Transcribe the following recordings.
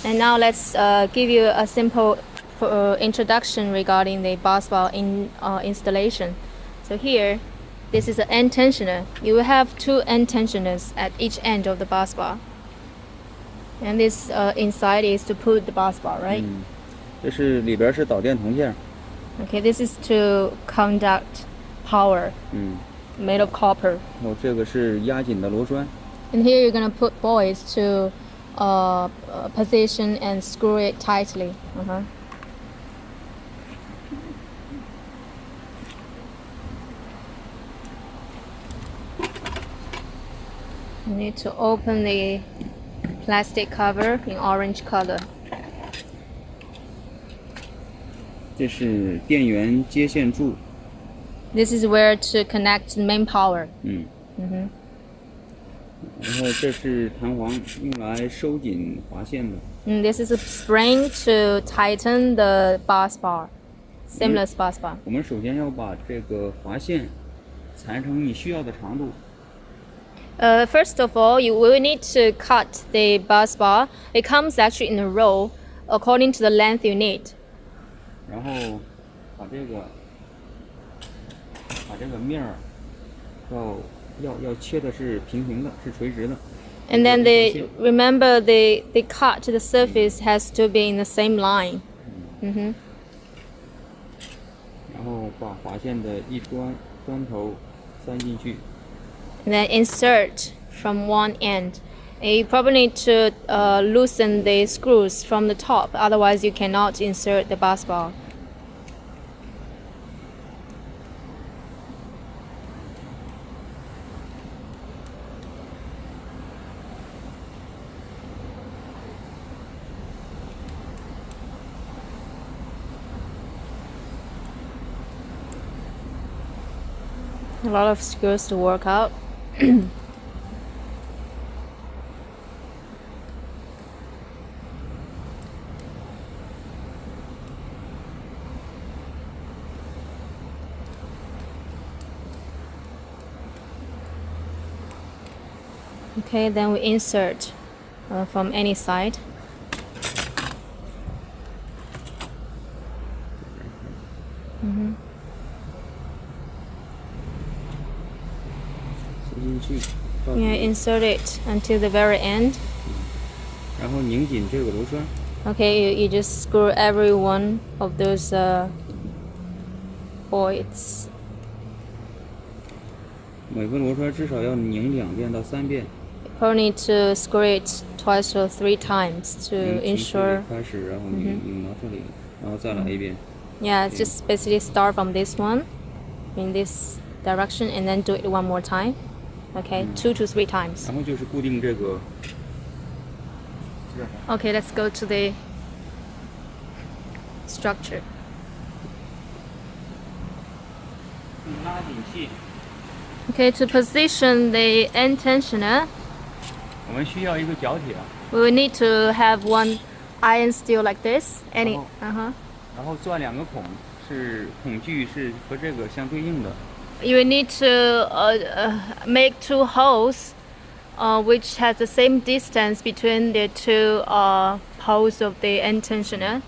And now let's give you a simple introduction regarding the busbar installation. So here, this is an end tensioner. You will have two end tensioners at each end of the busbar. And this inside is to put the busbar, right? 这是里边是导电铜线。Okay, this is to conduct power. Made of copper. 这个是压紧的螺栓。And here you're gonna put buoys to position and screw it tightly. You need to open the plastic cover in orange color. 这是电源接线柱。This is where to connect the main power. 然后这是弹簧，用来收紧滑线的。This is a spring to tighten the busbar, seamless busbar. 我们首先要把这个滑线裁成你需要的长度。First of all, you will need to cut the busbar. It comes actually in a row according to the length you need. 然后把这个面儿要切的是平行的，是垂直的。And then remember the cut, the surface has to be in the same line. 然后把滑线的一端头塞进去。And then insert from one end. And you probably need to loosen the screws from the top, otherwise you cannot insert the busbar. A lot of screws to work out. Okay, then we insert from any side. 塞进去。Yeah, insert it until the very end. 然后拧紧这个螺栓。Okay, you just screw every one of those bolts. 每个螺栓至少要拧2遍到3遍。You probably need to screw it twice or 3 times to ensure. 开始，然后拧到这里，然后再来一遍。Yeah, just basically start from this one, in this direction, and then do it one more time. Okay, 2 to 3 times. 然后就是固定这个。Okay, let's go to the structure. 拉紧器。Okay, to position the end tensioner, 我们需要一个角铁。we will need to have one iron steel like this. Any, 然后钻2个孔，孔距是和这个相对应的。You will need to make 2 holes, which has the same distance between the 2 poles of the end tensioner.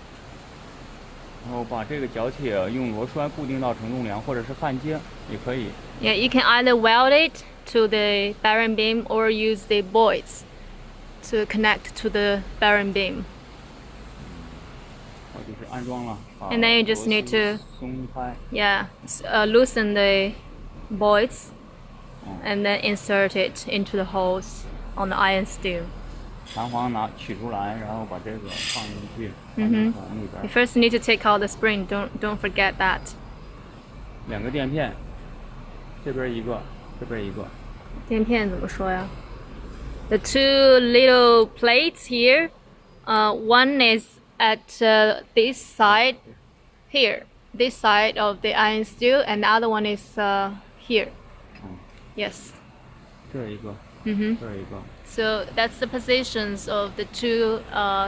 然后把这个角铁用螺栓固定到承重梁，或者是焊接也可以。Yeah, you can either weld it to the bearing beam or use the buoys to connect to the bearing beam. 就是安装了。And then you just need to 松开。Yeah, loosen the buoys and then insert it into the holes on the iron steel. 弹簧取出来，然后把这个放进去。You first need to take out the spring. Don't forget that. 2个垫片，这边一个，这边一个。垫片怎么说呀？ The 2 little plates here. One is at this side, here. This side of the iron steel, and the other one is here. Yes. 这一个。这一个。So that's the positions of the 2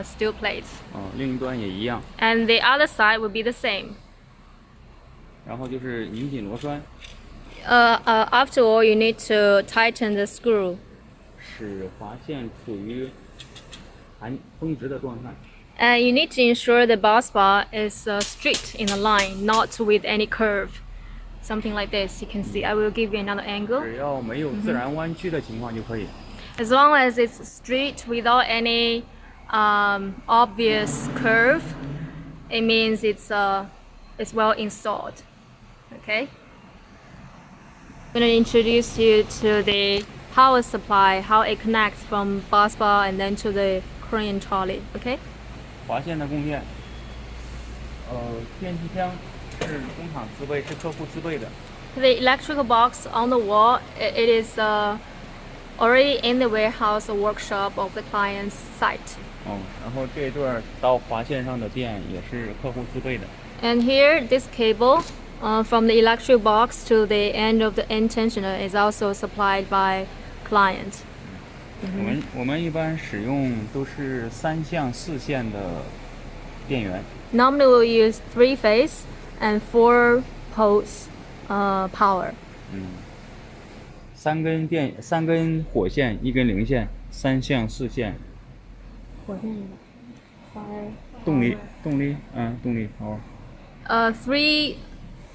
steel plates. 另一端也一样。And the other side will be the same. 然后就是拧紧螺栓。After all, you need to tighten the screw. 使滑线处于绷直的状态。And you need to ensure the bus bar is straight in a line, not with any curve. Something like this, you can see. I will give you another angle. 只要没有自然弯曲的情况就可以。As long as it's straight without any obvious curve, it means it's well installed. Okay. I'm going to introduce you to the power supply, how it connects from bus bar and then to the crane trolley. Okay. 滑线的供电，电气箱是工厂自备，是客户自备的。The electrical box on the wall, it is already in the warehouse or workshop of the client's site. 然后这段到滑线上的电也是客户自备的。And here, this cable from the electric box to the end of the end tensioner is also supplied by client. 我们一般使用都是3向4线的电源。Normally, we'll use 3-phase and 4 poles power. 3根火线，1根零线，3向4线。火线动力power。 3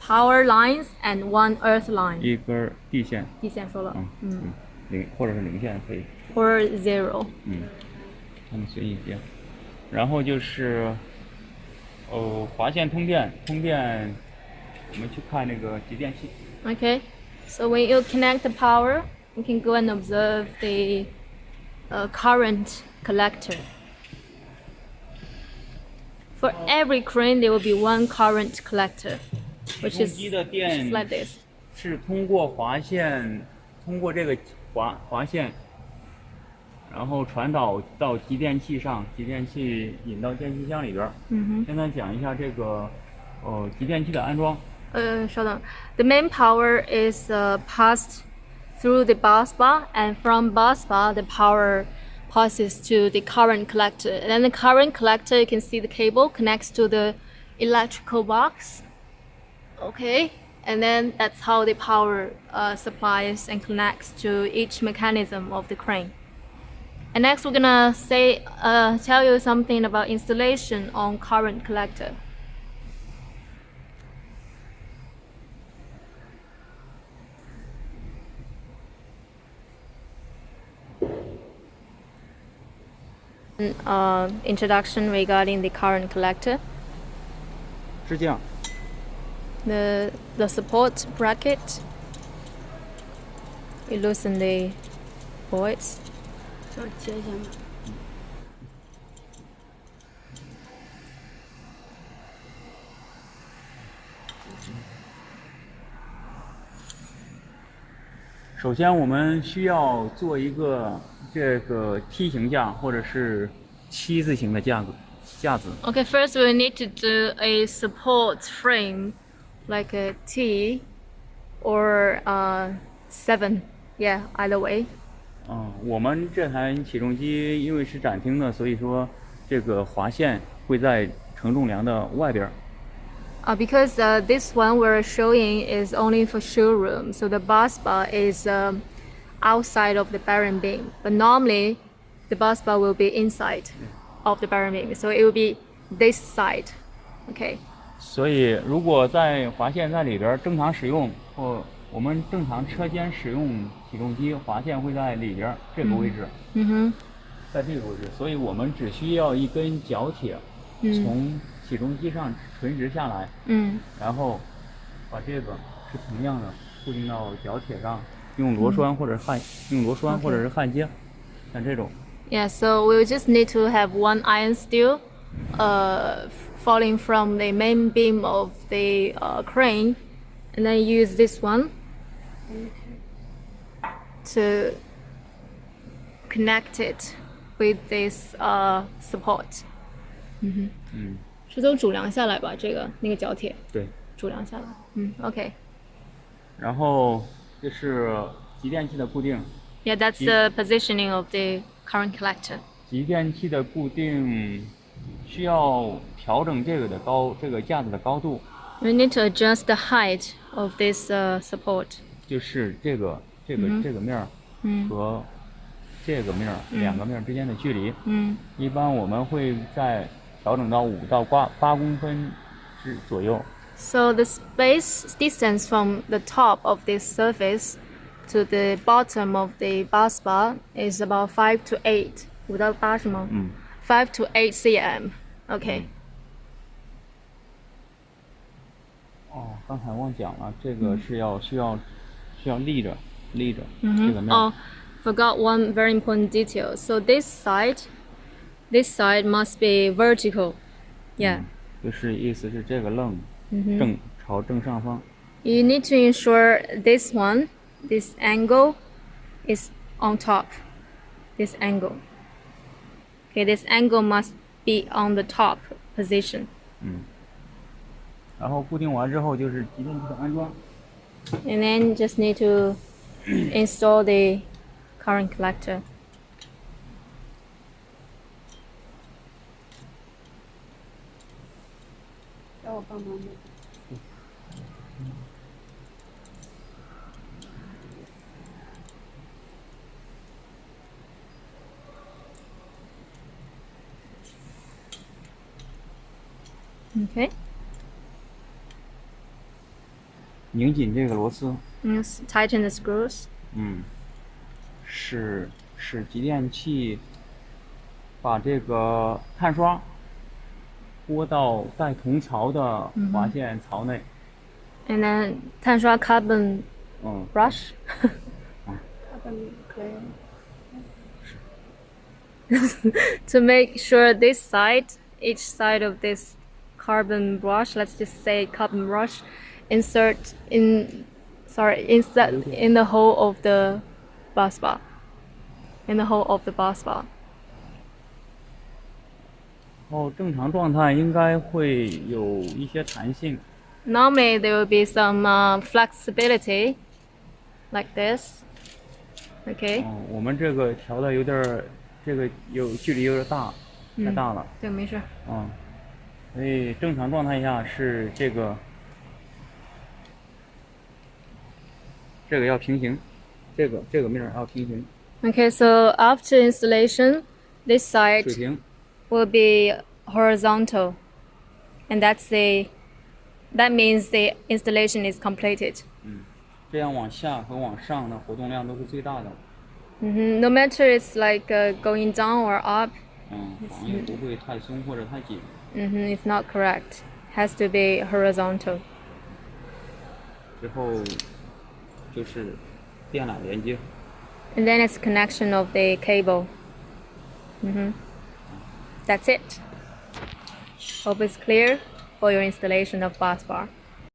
power lines and 1 earth line. 1根地线。地线说了。或者是零线可以。Or 0. 他们随意编。然后就是滑线通电，我们去看那个集电器。Okay, so when you connect the power, you can go and observe the current collector. For every crane, there will be 1 current collector, which is 机的电 like this. 是通过滑线，通过这个滑线，然后传导到集电器上，集电器引到电气箱里边。现在讲一下这个集电器的安装。Hold on. The main power is passed through the bus bar, and from bus bar, the power passes to the current collector. And then the current collector, you can see the cable connects to the electrical box. Okay, and then that's how the power supplies and connects to each mechanism of the crane. And next, we're gonna tell you something about installation on current collector. Introduction regarding the current collector. 支架。The support bracket. You loosen the voids. 这儿接一下吗？首先，我们需要做一个这个梯形架或者是7字形的架子。Okay, first we need to do a support frame, like a T or 7. Yeah, either way. 我们这台起重机因为是展厅的，所以说这个滑线会在承重梁的外边。Because this one we're showing is only for showroom, so the bus bar is outside of the bearing beam. But normally, the bus bar will be inside of the bearing beam, so it will be this side. Okay. 所以，如果在滑线在里边正常使用，或我们正常车间使用起重机，滑线会在里边这个位置。在这个位置，所以我们只需要一根角铁，从起重机上垂直下来，然后把这个是同样的固定到角铁上，用螺栓或者是焊接，像这种。Yeah, so we just need to have 1 iron steel falling from the main beam of the crane, and then use this one to connect it with this support. 是都主梁下来吧？那个角铁。对。主梁下来。OK。然后这是集电器的固定。Yeah, that's the positioning of the current collector. 集电器的固定需要调整这个架子的高度。We need to adjust the height of this support. 就是这个面和这个面儿、两个面儿之间的距离。嗯一般我们会在调整到5到8公分左右。 So the space distance from the top of this surface to the bottom of the bus bar is about 5 to 8. 5到8是吗？ 5 to 8 cm. Okay. 哦，刚才忘讲了，这个是需要立着这个面儿。 Oh, forgot one very important detail. So this side must be vertical. Yeah. 就是意思是这个棱朝正上方。 You need to ensure this angle is on top. This angle. Okay, this angle must be on the top position. 然后固定完之后就是集电器的安装。 And then just need to install the current collector. 让我帮忙吗？ Okay. 拧紧这个螺丝， Just tighten the screws. 使集电器把这个碳刷拨到带铜槽的滑线槽内。 And then 碳刷 carbon brush. 他们可以。 To make sure each side of this carbon brush, let's just say carbon brush, insert in the hole of the bus bar. In the hole of the bus bar. 正常状态应该会有一些弹性。 Normally there will be some flexibility, like this. Okay. 我们这个调的有点这个距离有点大，太大了。对，没事。所以正常状态下是这个要平行，这个面要平行。 Okay, so after installation, this side 水平。 will be horizontal, and that means the installation is completed. 这样往下和往上的活动量都是最大的。 No matter it's like going down or up, 防也不会太松或者太紧。 it's not correct. Has to be horizontal. 之后就是电缆连接。 And then it's connection of the cable. That's it. Hope it's clear for your installation of Busbar.